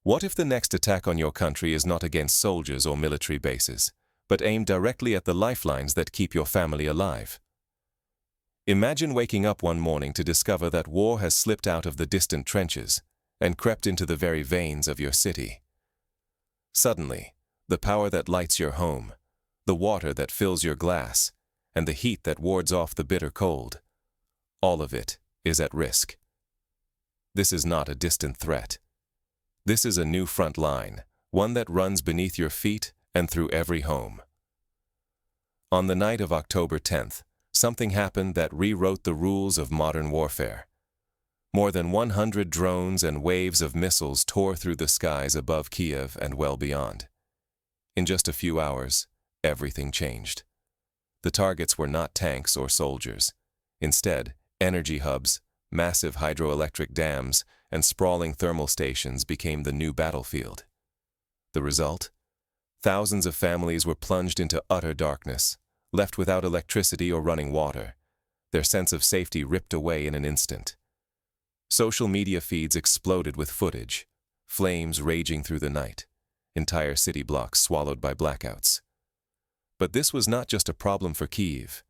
What if the next attack on your country is not against soldiers or military bases, but aimed directly at the lifelines that keep your family alive? Imagine waking up one morning to discover that war has slipped out of the distant trenches and crept into the very veins of your city. Suddenly, the power that lights your home, the water that fills your glass, and the heat that wards off the bitter cold, all of it is at risk. This is not a distant threat. This is a new front line, one that runs beneath your feet and through every home. On the night of October 10th, something happened that rewrote the rules of modern warfare. More than 100 drones and waves of missiles tore through the skies above Kiev and well beyond. In just a few hours, everything changed. The targets were not tanks or soldiers. Instead, energy hubs, massive hydroelectric dams, and sprawling thermal stations became the new battlefield. The result? Thousands of families were plunged into utter darkness, left without electricity or running water, their sense of safety ripped away in an instant. Social media feeds exploded with footage, flames raging through the night, entire city blocks swallowed by blackouts. But this was not just a problem for Kyiv.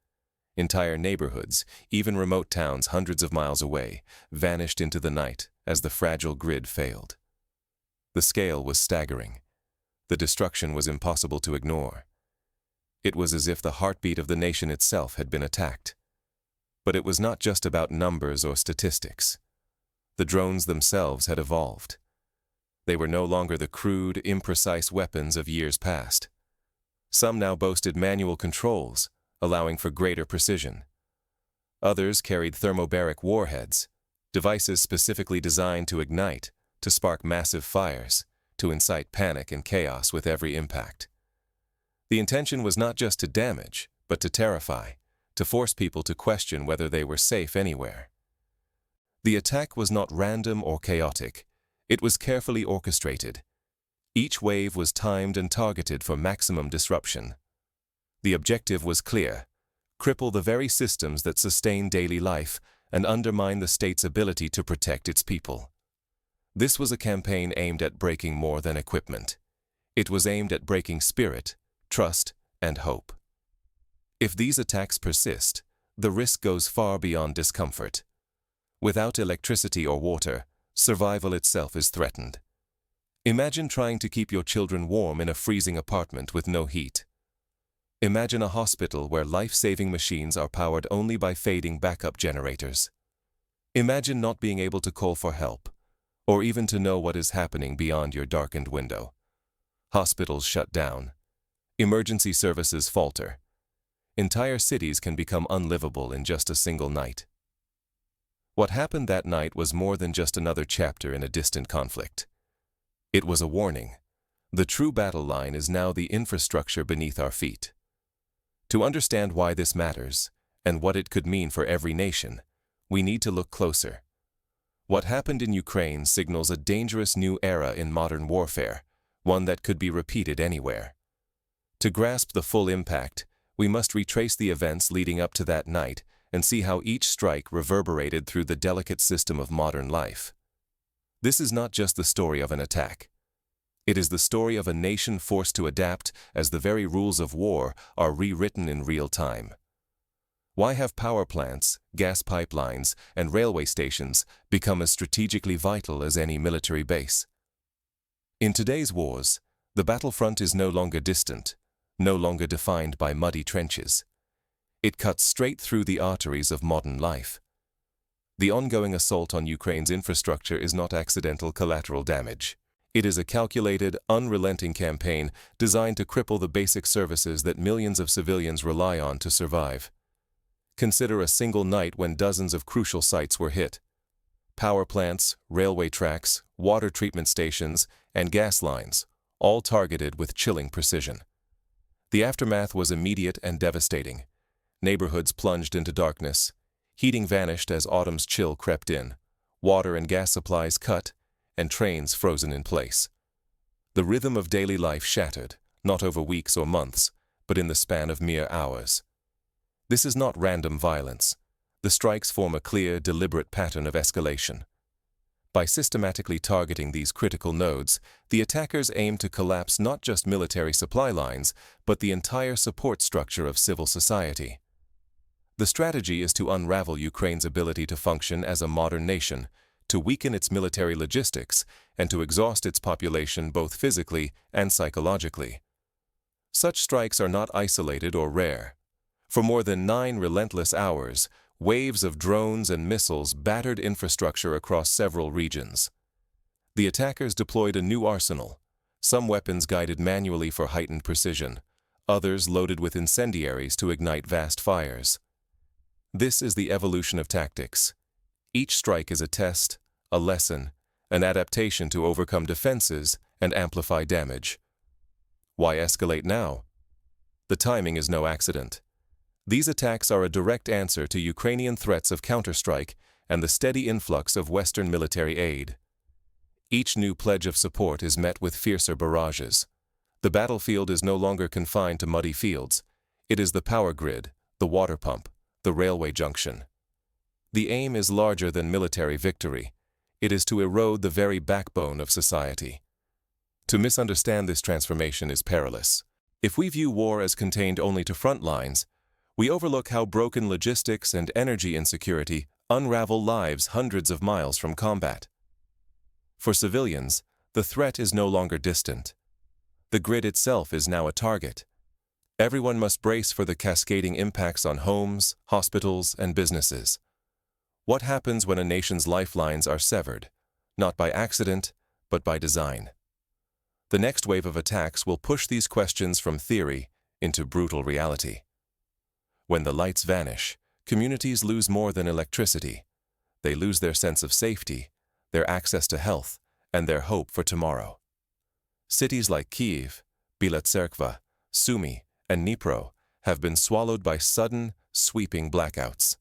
Entire neighborhoods, even remote towns hundreds of miles away, vanished into the night as the fragile grid failed. The scale was staggering. The destruction was impossible to ignore. It was as if the heartbeat of the nation itself had been attacked. But it was not just about numbers or statistics. The drones themselves had evolved. They were no longer the crude, imprecise weapons of years past. Some now boasted manual controls, allowing for greater precision. Others carried thermobaric warheads, devices specifically designed to ignite, to spark massive fires, to incite panic and chaos with every impact. The intention was not just to damage, but to terrify, to force people to question whether they were safe anywhere. The attack was not random or chaotic. It was carefully orchestrated. Each wave was timed and targeted for maximum disruption. The objective was clear: cripple the very systems that sustain daily life and undermine the state's ability to protect its people. This was a campaign aimed at breaking more than equipment. It was aimed at breaking spirit, trust, and hope. If these attacks persist, the risk goes far beyond discomfort. Without electricity or water, survival itself is threatened. Imagine trying to keep your children warm in a freezing apartment with no heat. Imagine a hospital where life-saving machines are powered only by fading backup generators. Imagine not being able to call for help, or even to know what is happening beyond your darkened window. Hospitals shut down. Emergency services falter. Entire cities can become unlivable in just a single night. What happened that night was more than just another chapter in a distant conflict. It was a warning. The true battle line is now the infrastructure beneath our feet. To understand why this matters, and what it could mean for every nation, we need to look closer. What happened in Ukraine signals a dangerous new era in modern warfare, one that could be repeated anywhere. To grasp the full impact, we must retrace the events leading up to that night and see how each strike reverberated through the delicate system of modern life. This is not just the story of an attack. It is the story of a nation forced to adapt as the very rules of war are rewritten in real time. Why have power plants, gas pipelines, and railway stations become as strategically vital as any military base? In today's wars, the battlefront is no longer distant, no longer defined by muddy trenches. It cuts straight through the arteries of modern life. The ongoing assault on Ukraine's infrastructure is not accidental collateral damage. It is a calculated, unrelenting campaign designed to cripple the basic services that millions of civilians rely on to survive. Consider a single night when dozens of crucial sites were hit. Power plants, railway tracks, water treatment stations, and gas lines, all targeted with chilling precision. The aftermath was immediate and devastating. Neighborhoods plunged into darkness. Heating vanished as autumn's chill crept in. Water and gas supplies cut, and trains frozen in place. The rhythm of daily life shattered, not over weeks or months, but in the span of mere hours. This is not random violence. The strikes form a clear, deliberate pattern of escalation. By systematically targeting these critical nodes, the attackers aim to collapse not just military supply lines, but the entire support structure of civil society. The strategy is to unravel Ukraine's ability to function as a modern nation, to weaken its military logistics, and to exhaust its population both physically and psychologically. Such strikes are not isolated or rare. For more than 9 relentless hours, waves of drones and missiles battered infrastructure across several regions. The attackers deployed a new arsenal, some weapons guided manually for heightened precision, others loaded with incendiaries to ignite vast fires. This is the evolution of tactics. Each strike is a test, a lesson, an adaptation to overcome defenses and amplify damage. Why escalate now? The timing is no accident. These attacks are a direct answer to Ukrainian threats of counterstrike and the steady influx of Western military aid. Each new pledge of support is met with fiercer barrages. The battlefield is no longer confined to muddy fields. It is the power grid, the water pump, the railway junction. The aim is larger than military victory. It is to erode the very backbone of society. To misunderstand this transformation is perilous. If we view war as contained only to front lines, we overlook how broken logistics and energy insecurity unravel lives hundreds of miles from combat. For civilians, the threat is no longer distant. The grid itself is now a target. Everyone must brace for the cascading impacts on homes, hospitals, and businesses. What happens when a nation's lifelines are severed, not by accident, but by design? The next wave of attacks will push these questions from theory into brutal reality. When the lights vanish, communities lose more than electricity. They lose their sense of safety, their access to health, and their hope for tomorrow. Cities like Kyiv, Bila Tserkva, Sumy, and Dnipro have been swallowed by sudden, sweeping blackouts.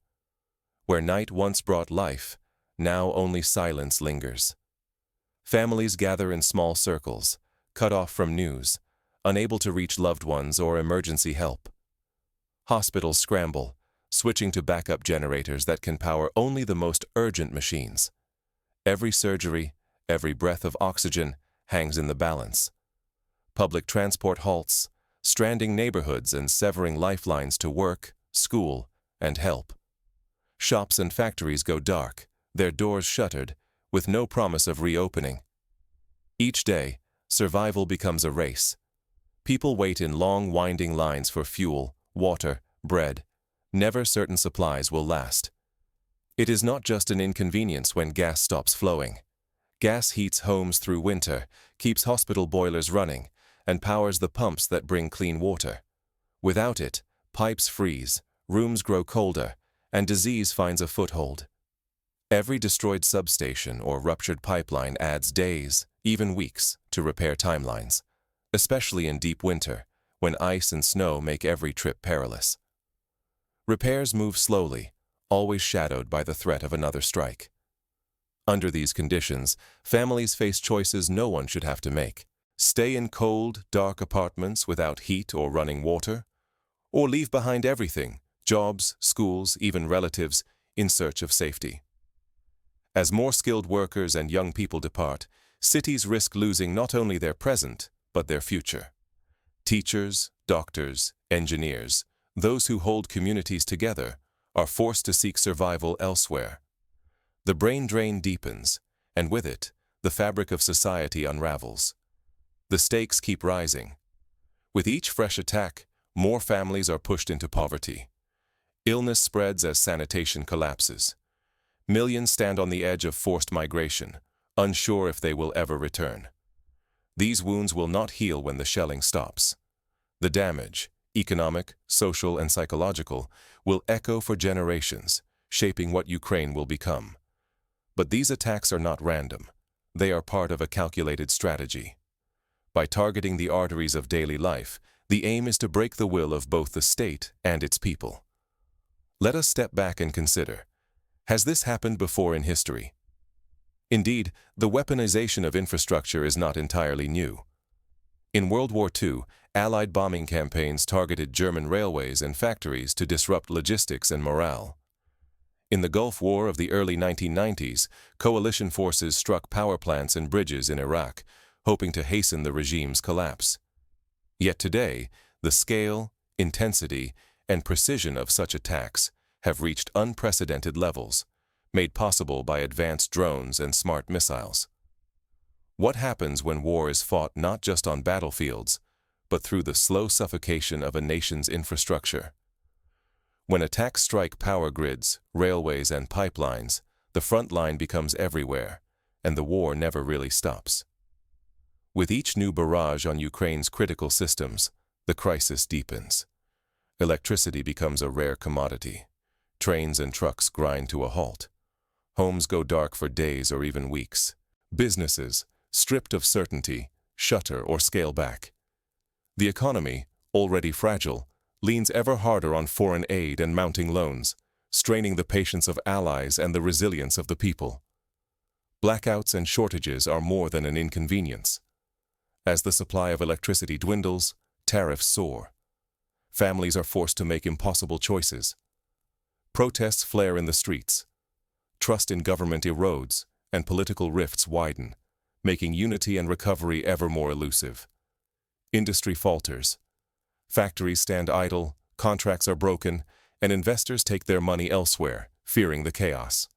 Where night once brought life, now only silence lingers. Families gather in small circles, cut off from news, unable to reach loved ones or emergency help. Hospitals scramble, switching to backup generators that can power only the most urgent machines. Every surgery, every breath of oxygen hangs in the balance. Public transport halts, stranding neighborhoods and severing lifelines to work, school, and help. Shops and factories go dark, their doors shuttered, with no promise of reopening. Each day, survival becomes a race. People wait in long, winding lines for fuel, water, bread. Never certain supplies will last. It is not just an inconvenience when gas stops flowing. Gas heats homes through winter, keeps hospital boilers running, and powers the pumps that bring clean water. Without it, pipes freeze, rooms grow colder, and disease finds a foothold. Every destroyed substation or ruptured pipeline adds days, even weeks, to repair timelines, especially in deep winter, when ice and snow make every trip perilous. Repairs move slowly, always shadowed by the threat of another strike. Under these conditions, families face choices no one should have to make. Stay in cold, dark apartments without heat or running water, or leave behind everything, jobs, schools, even relatives, in search of safety. As more skilled workers and young people depart, cities risk losing not only their present, but their future. Teachers, doctors, engineers, those who hold communities together, are forced to seek survival elsewhere. The brain drain deepens, and with it, the fabric of society unravels. The stakes keep rising. With each fresh attack, more families are pushed into poverty. Illness spreads as sanitation collapses. Millions stand on the edge of forced migration, unsure if they will ever return. These wounds will not heal when the shelling stops. The damage, economic, social, and psychological, will echo for generations, shaping what Ukraine will become. But these attacks are not random. They are part of a calculated strategy. By targeting the arteries of daily life, the aim is to break the will of both the state and its people. Let us step back and consider, has this happened before in history? Indeed, the weaponization of infrastructure is not entirely new. In World War II, Allied bombing campaigns targeted German railways and factories to disrupt logistics and morale. In the Gulf War of the early 1990s, coalition forces struck power plants and bridges in Iraq, hoping to hasten the regime's collapse. Yet today, the scale, intensity, and precision of such attacks have reached unprecedented levels, made possible by advanced drones and smart missiles. What happens when war is fought not just on battlefields, but through the slow suffocation of a nation's infrastructure? When attacks strike power grids, railways, and pipelines, the front line becomes everywhere, and the war never really stops. With each new barrage on Ukraine's critical systems, the crisis deepens. Electricity becomes a rare commodity. Trains and trucks grind to a halt. Homes go dark for days or even weeks. Businesses, stripped of certainty, shutter or scale back. The economy, already fragile, leans ever harder on foreign aid and mounting loans, straining the patience of allies and the resilience of the people. Blackouts and shortages are more than an inconvenience. As the supply of electricity dwindles, tariffs soar. Families are forced to make impossible choices. Protests flare in the streets. Trust in government erodes, and political rifts widen, making unity and recovery ever more elusive. Industry falters. Factories stand idle, contracts are broken, and investors take their money elsewhere, fearing the chaos.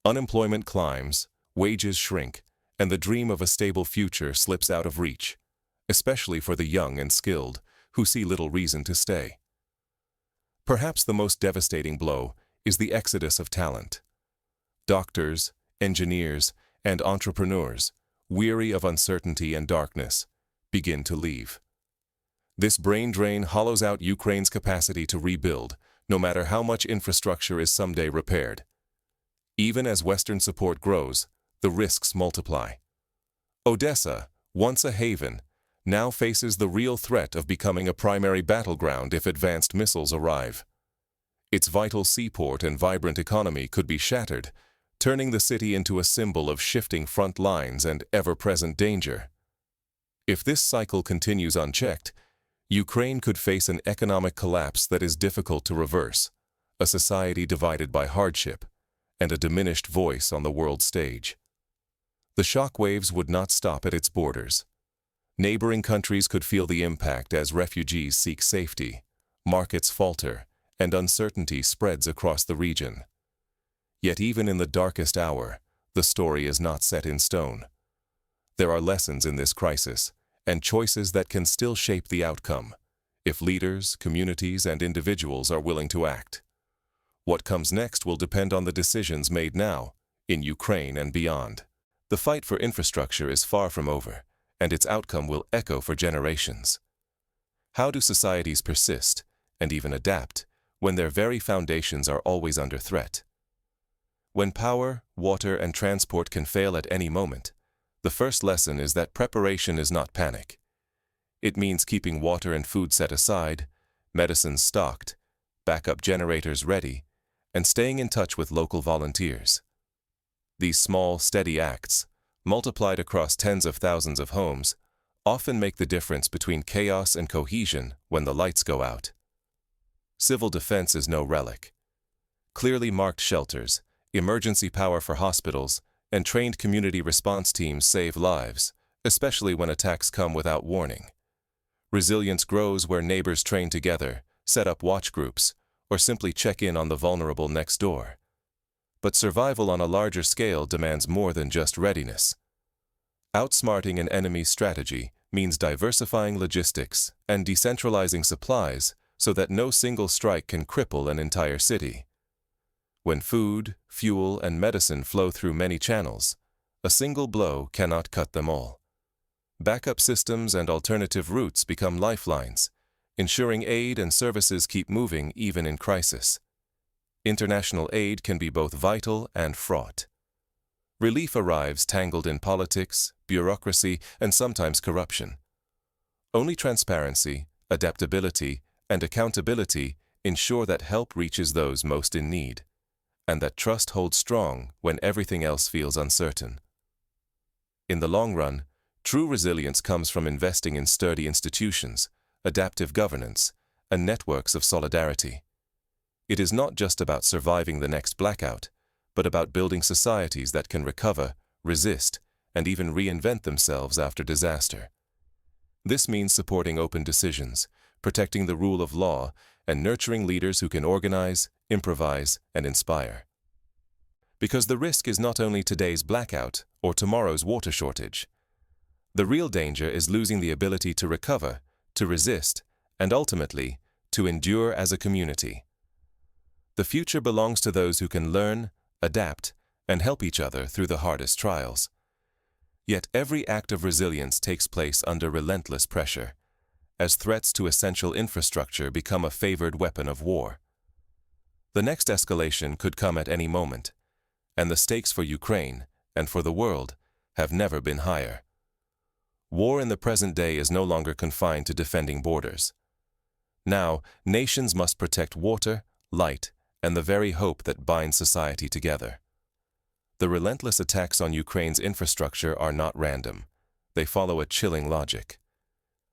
Unemployment climbs, wages shrink, and the dream of a stable future slips out of reach, especially for the young and skilled, who see little reason to stay. Perhaps the most devastating blow is the exodus of talent. Doctors, engineers, and entrepreneurs, weary of uncertainty and darkness, begin to leave. This brain drain hollows out Ukraine's capacity to rebuild, no matter how much infrastructure is someday repaired. Even as Western support grows, the risks multiply. Odessa, once a haven, now faces the real threat of becoming a primary battleground if advanced missiles arrive. Its vital seaport and vibrant economy could be shattered, turning the city into a symbol of shifting front lines and ever-present danger. If this cycle continues unchecked, Ukraine could face an economic collapse that is difficult to reverse, a society divided by hardship, and a diminished voice on the world stage. The shockwaves would not stop at its borders. Neighboring countries could feel the impact as refugees seek safety, markets falter, and uncertainty spreads across the region. Yet even in the darkest hour, the story is not set in stone. There are lessons in this crisis, and choices that can still shape the outcome, if leaders, communities, and individuals are willing to act. What comes next will depend on the decisions made now, in Ukraine and beyond. The fight for infrastructure is far from over, and its outcome will echo for generations. How do societies persist, and even adapt, when their very foundations are always under threat? When power, water, and transport can fail at any moment, the first lesson is that preparation is not panic. It means keeping water and food set aside, medicines stocked, backup generators ready, and staying in touch with local volunteers. These small, steady acts, multiplied across tens of thousands of homes, often make the difference between chaos and cohesion when the lights go out. Civil defense is no relic. Clearly marked shelters, emergency power for hospitals, and trained community response teams save lives, especially when attacks come without warning. Resilience grows where neighbors train together, set up watch groups, or simply check in on the vulnerable next door. But survival on a larger scale demands more than just readiness. Outsmarting an enemy's strategy means diversifying logistics and decentralizing supplies so that no single strike can cripple an entire city. When food, fuel, and medicine flow through many channels, a single blow cannot cut them all. Backup systems and alternative routes become lifelines, ensuring aid and services keep moving even in crisis. International aid can be both vital and fraught. Relief arrives tangled in politics, bureaucracy, and sometimes corruption. Only transparency, adaptability, and accountability ensure that help reaches those most in need, and that trust holds strong when everything else feels uncertain. In the long run, true resilience comes from investing in sturdy institutions, adaptive governance, and networks of solidarity. It is not just about surviving the next blackout, but about building societies that can recover, resist, and even reinvent themselves after disaster. This means supporting open decisions, protecting the rule of law, and nurturing leaders who can organize, improvise, and inspire. Because the risk is not only today's blackout or tomorrow's water shortage. The real danger is losing the ability to recover, to resist, and ultimately, to endure as a community. The future belongs to those who can learn, adapt, and help each other through the hardest trials. Yet every act of resilience takes place under relentless pressure, as threats to essential infrastructure become a favored weapon of war. The next escalation could come at any moment, and the stakes for Ukraine, and for the world, have never been higher. War in the present day is no longer confined to defending borders. Now, nations must protect water, light, and the very hope that binds society together. The relentless attacks on Ukraine's infrastructure are not random. They follow a chilling logic.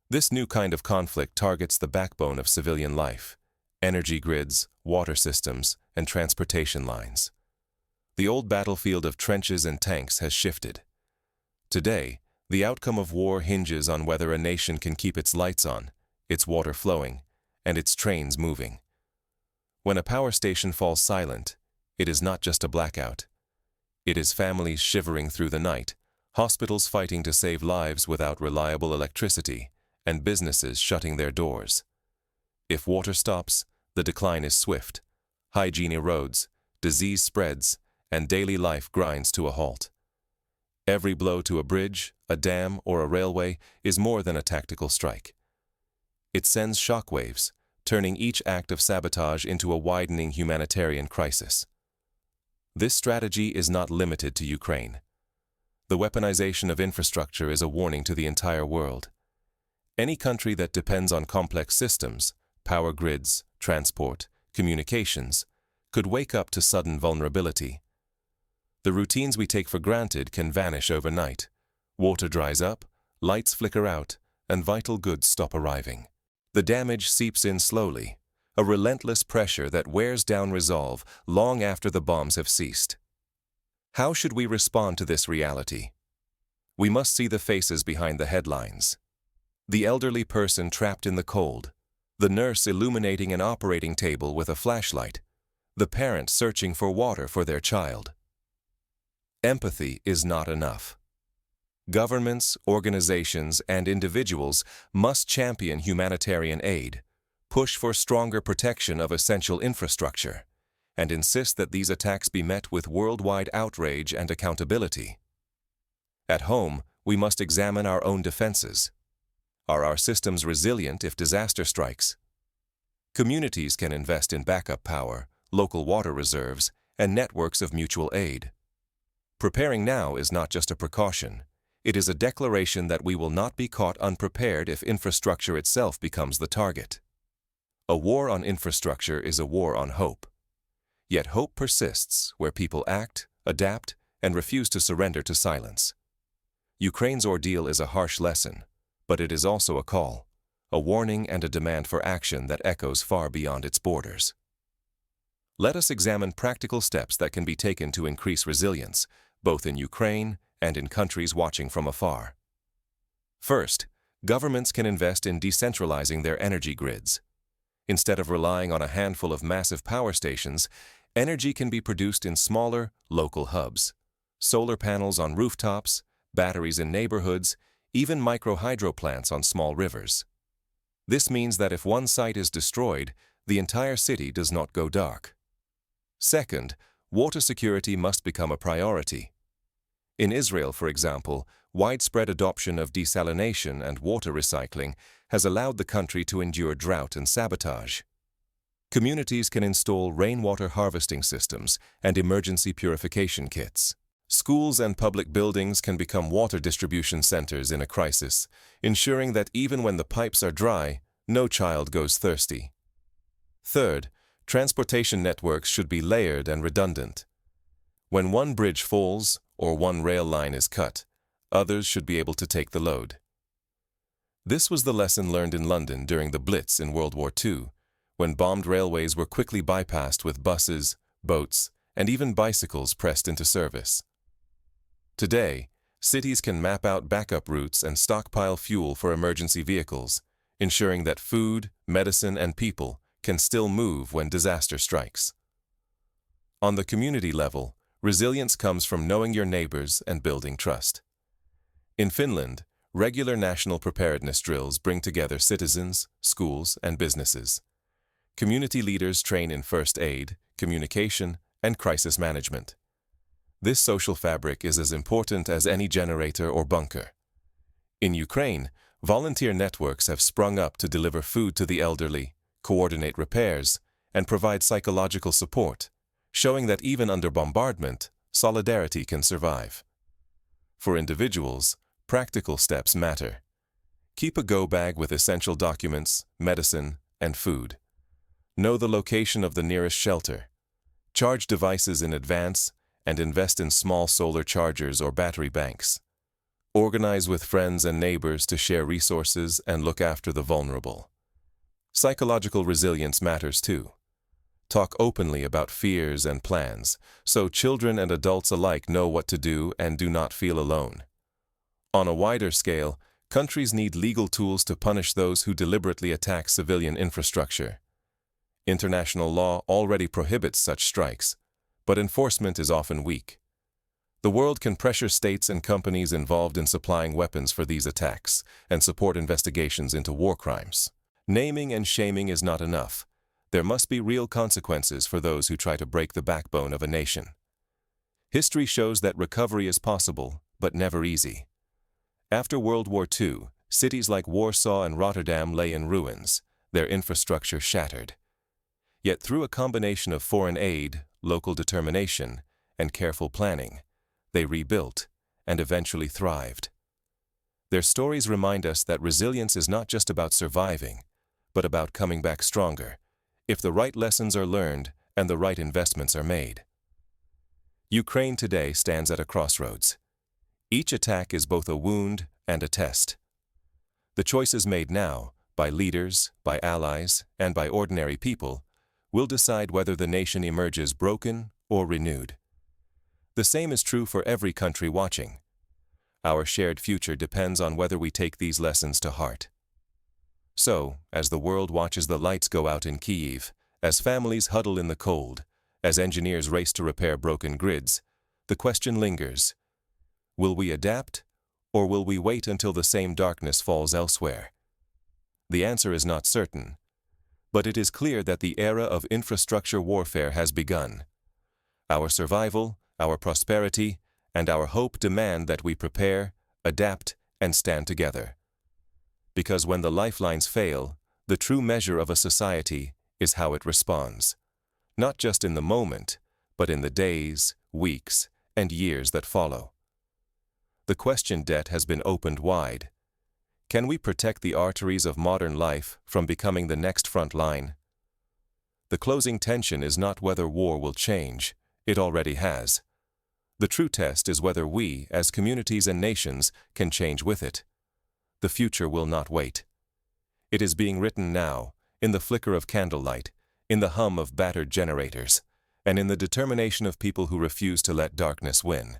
This new kind of conflict targets the backbone of civilian life: energy grids, water systems, and transportation lines. The old battlefield of trenches and tanks has shifted. Today, the outcome of war hinges on whether a nation can keep its lights on, its water flowing, and its trains moving. When a power station falls silent, it is not just a blackout. It is families shivering through the night, hospitals fighting to save lives without reliable electricity, and businesses shutting their doors. If water stops, the decline is swift. Hygiene erodes, disease spreads, and daily life grinds to a halt. Every blow to a bridge, a dam, or a railway is more than a tactical strike. It sends shockwaves, turning each act of sabotage into a widening humanitarian crisis. This strategy is not limited to Ukraine. The weaponization of infrastructure is a warning to the entire world. Any country that depends on complex systems, power grids, transport, communications, could wake up to sudden vulnerability. The routines we take for granted can vanish overnight. Water dries up, lights flicker out, and vital goods stop arriving. The damage seeps in slowly, a relentless pressure that wears down resolve long after the bombs have ceased. How should we respond to this reality? We must see the faces behind the headlines. The elderly person trapped in the cold, the nurse illuminating an operating table with a flashlight, the parent searching for water for their child. Empathy is not enough. Governments, organizations, and individuals must champion humanitarian aid, push for stronger protection of essential infrastructure, and insist that these attacks be met with worldwide outrage and accountability. At home, we must examine our own defenses. Are our systems resilient if disaster strikes? Communities can invest in backup power, local water reserves, and networks of mutual aid. Preparing now is not just a precaution. It is a declaration that we will not be caught unprepared if infrastructure itself becomes the target. A war on infrastructure is a war on hope. Yet hope persists where people act, adapt, and refuse to surrender to silence. Ukraine's ordeal is a harsh lesson, but it is also a call, a warning and a demand for action that echoes far beyond its borders. Let us examine practical steps that can be taken to increase resilience, both in Ukraine and in countries watching from afar. First, governments can invest in decentralizing their energy grids. Instead of relying on a handful of massive power stations, energy can be produced in smaller, local hubs. Solar panels on rooftops, batteries in neighborhoods, even micro-hydro plants on small rivers. This means that if one site is destroyed, the entire city does not go dark. Second, water security must become a priority. In Israel, for example, widespread adoption of desalination and water recycling has allowed the country to endure drought and sabotage. Communities can install rainwater harvesting systems and emergency purification kits. Schools and public buildings can become water distribution centers in a crisis, ensuring that even when the pipes are dry, no child goes thirsty. Third, transportation networks should be layered and redundant. When one bridge falls or one rail line is cut, others should be able to take the load. This was the lesson learned in London during the Blitz in World War II, when bombed railways were quickly bypassed with buses, boats, and even bicycles pressed into service. Today, cities can map out backup routes and stockpile fuel for emergency vehicles, ensuring that food, medicine, and people can still move when disaster strikes. On the community level, resilience comes from knowing your neighbors and building trust. In Finland, regular national preparedness drills bring together citizens, schools, and businesses. Community leaders train in first aid, communication, and crisis management. This social fabric is as important as any generator or bunker. In Ukraine, volunteer networks have sprung up to deliver food to the elderly, coordinate repairs, and provide psychological support, showing that even under bombardment, solidarity can survive. For individuals, practical steps matter. Keep a go bag with essential documents, medicine, and food. Know the location of the nearest shelter. Charge devices in advance and invest in small solar chargers or battery banks. Organize with friends and neighbors to share resources and look after the vulnerable. Psychological resilience matters too. Talk openly about fears and plans, so children and adults alike know what to do and do not feel alone. On a wider scale, countries need legal tools to punish those who deliberately attack civilian infrastructure. International law already prohibits such strikes, but enforcement is often weak. The world can pressure states and companies involved in supplying weapons for these attacks and support investigations into war crimes. Naming and shaming is not enough. There must be real consequences for those who try to break the backbone of a nation. History shows that recovery is possible, but never easy. After World War II, cities like Warsaw and Rotterdam lay in ruins, their infrastructure shattered. Yet through a combination of foreign aid, local determination, and careful planning, they rebuilt and eventually thrived. Their stories remind us that resilience is not just about surviving, but about coming back stronger, if the right lessons are learned and the right investments are made. Ukraine today stands at a crossroads. Each attack is both a wound and a test. The choices made now, by leaders, by allies, and by ordinary people, will decide whether the nation emerges broken or renewed. The same is true for every country watching. Our shared future depends on whether we take these lessons to heart. So, as the world watches the lights go out in Kyiv, as families huddle in the cold, as engineers race to repair broken grids, the question lingers: will we adapt, or will we wait until the same darkness falls elsewhere? The answer is not certain, but it is clear that the era of infrastructure warfare has begun. Our survival, our prosperity, and our hope demand that we prepare, adapt, and stand together. Because when the lifelines fail, the true measure of a society is how it responds, not just in the moment, but in the days, weeks, and years that follow. The question debt has been opened wide. Can we protect the arteries of modern life from becoming the next front line? The closing tension is not whether war will change, it already has. The true test is whether we, as communities and nations, can change with it. The future will not wait. It is being written now, in the flicker of candlelight, in the hum of battered generators, and in the determination of people who refuse to let darkness win.